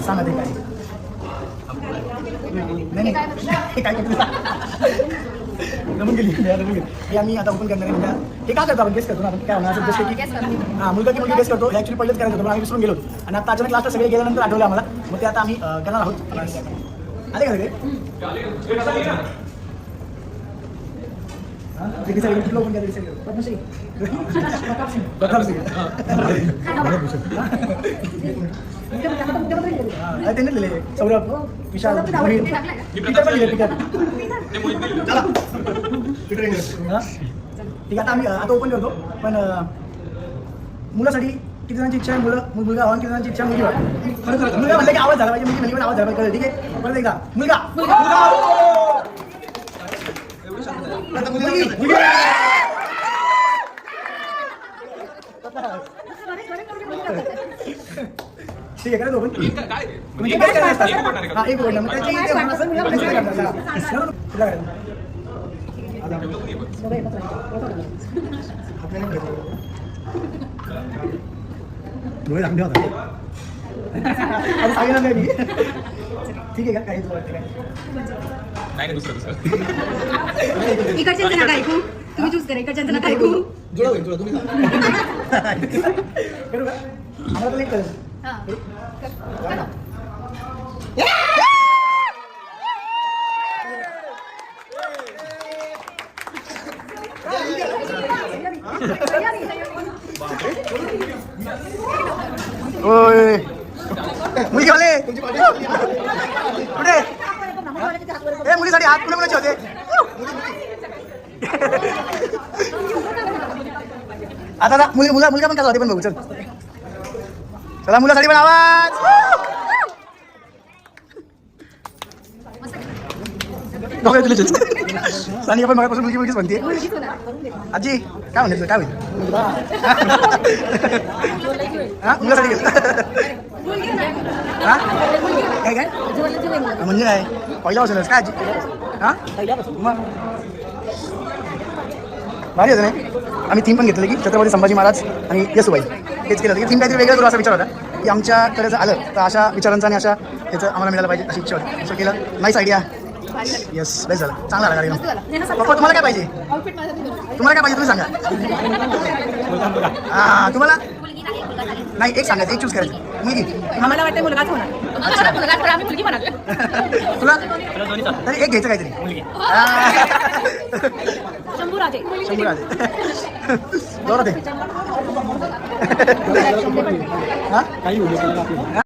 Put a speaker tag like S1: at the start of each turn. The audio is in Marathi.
S1: सांगा ते काय नाही काय रमून गेली हे आम्ही आता ओपन करणार आहे. हे काय करतो आपण गेस करतो ना आपण काय होणार असं जसं की हां मुलगा की मुलगी गेस करतो. ॲक्च्युली पहिलेच करायचं होतं पण आम्ही विसरून गेलो आणि आता अचानक लास्टला सगळे गेल्यानंतर आठवलं आम्हाला. मग ते आता आम्ही करणार आहोत. आले का सगळे कुठलं ओपन करायचं पद्मश्री प्रताप सिंग त्यांनी दिले सौरभ विशाल पीटर पण दिले पीटर चला पीटर ठीक आहे. आता आम्ही आता ओपन करतो पण मुलासाठी किती जणांची इच्छा आहे मुलगा व्हावं किती जणांची इच्छा मुलगी व्हावी. मुलगा म्हणलं की आवाज झाला पाहिजे मुलगी पण आवाज झाला पाहिजे. ठीक आहे परत एकदा मुलगा ठीक आहे करायचं ओपन एक बोर्ड डोळे दाखवले होता सांगितलं नाही मी. ठीक आहे का काही तुला वाटतं काय
S2: दुसरं
S3: इकडच्यांचं नका ऐकू तुम्ही चूज करा. इकडच्यांचं नका ऐकू
S1: जुळा होईल जुळा तुम्ही करू का आम्हाला तर एक करेल मुलगी वाले कुठे हे मुलीसाठी हात कुठे मुलाचे होते. आता मुलगा पण कसा होते पण बघू चल चला मुलासाठी पण आवाज सानी आपण मगापासून मुलगीच म्हणते. आजी काय म्हणायचं काय होईल हा मुलासाठी गेलं हा काय काय म्हणजे काय पहिल्यापासूनच काय आजी हा मग भारी होतं नाही. आम्ही थीम पण घेतलं की छत्रपती संभाजी महाराज आणि येसुबाई हेच केलं होतं की थीम काहीतरी वेगळं करू असा विचार होता की आमच्याकडे जर आलं तर अशा विचारांचा आणि अशा ह्याचं आम्हाला मिळालं पाहिजे अशी इच्छा होती. असं केलं नाईस आयडिया. येस बेस्ट झालं चांगला आला गाडी. पप्पा तुम्हाला काय पाहिजे तुम्हाला काय पाहिजे तुम्ही सांगा. हां तुम्हाला नाही एक सांगायचं एक चूज करायचं मुलगी
S3: आम्हाला वाटतं मुलगाच होणार.
S1: तुला तरी एक घ्यायचं काहीतरी
S3: शंभूराजे
S1: जोरात आहे.